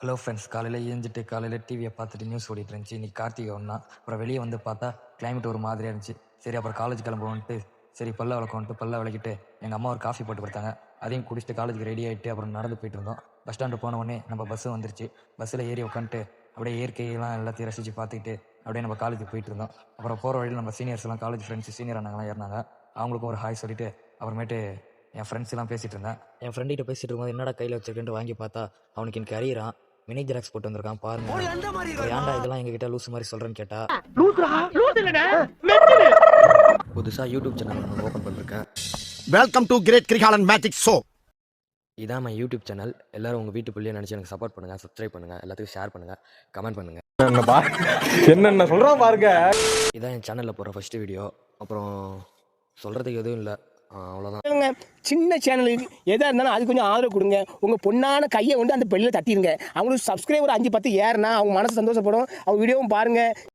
Hello friends, காலையில் ஏஞ்சிட்டு காலையில் டிவியை பார்த்துட்டு நியூஸ் ஓடிட்டு இருந்துச்சு. இன்றைக்கி கார்த்திகை ஒன்றா. அப்புறம் வெளியே வந்து பார்த்தா கிளைமேட் ஒரு மாதிரியாக இருந்துச்சு. சரி அப்புறம் காலேஜ் கிளம்புவோன்ட்டு சரி பல்ல விளக்கோன்ட்டு பல்ல விளக்கிட்டு எங்கள் அம்மா ஒரு காஃபி போட்டு கொடுத்தாங்க. அதையும் குடிச்சிட்டு காலேஜுக்கு ரெடி ஆகிட்டு அப்புறம் நடந்து போயிட்டு இருந்தோம். பஸ் ஸ்டாண்டு போன உடனே நம்ம பஸ்ஸு வந்துருச்சு. பஸ்ஸில் ஏறி உட்காந்துட்டு அப்படியே இயற்கையெல்லாம் எல்லாத்தையும் ரசித்து பார்த்துக்கிட்டு அப்படியே நம்ம காலேஜுக்கு போயிட்டு இருந்தோம். அப்புறம் போகிற வழியில் நம்ம சீனியர்ஸ் எல்லாம் காலேஜ் ஃப்ரெண்ட்ஸ் சீனியர் அண்ணாங்கலாம் ஏறினாங்க. அவங்களுக்கும் ஒரு ஹாய் சொல்லிவிட்டு அப்புறமேட்டு என் ஃப்ரெண்ட்ஸ் எல்லாம் பேசிகிட்டு இருந்தேன். என் ஃப்ரெண்ட்கிட்ட பேசிகிட்டு இருக்கும்போது என்னடா கையில் வச்சிருக்கேன்ட்டு வாங்கி பார்த்தா அவனுக்கு எனக்கு அறியிறான். மினி ஜெராக்ஸ் போட்டு வந்திருக்கான் பாருங்க. ஏன்டா இதெல்லாம் எங்ககிட்ட லூஸ் மாதிரி சொல்றேன்னு கேட்டா, புதுசா யூடியூப் சேனல் ஓபன் பண்ணிருக்கேன். Welcome to great Kirikalan magic show. இதான் my யூடியூப் சேனல். எல்லாரும் உங்க வீட்டு பிள்ளைய நினைச்சு எனக்கு சப்போர்ட் பண்ணுங்க, சப்ஸ்கிரைப் பண்ணுங்க, எல்லாத்துக்கும் ஷேர் பண்ணுங்க, கமெண்ட் பண்ணுங்க. என்னென்ன சொல்றான் பாருங்க. இதான் என் சேனல்ல போற ஃபர்ஸ்ட் வீடியோ. அப்புறம் சொல்றதுக்கு எதுவும் இல்லை, அவ்வளோதான். சின்ன சேனலுக்கு எதாக இருந்தாலும் அது கொஞ்சம் ஆதரவு கொடுங்க. உங்கள் பொண்ணான கையை வந்து அந்த பெல்லில் தட்டிடுங்க. அவங்களுக்கு சப்ஸ்கிரைபர் 5-10 ஏறுனா அவங்க மனசு சந்தோஷப்படும். அவங்க வீடியோவும் பாருங்கள்.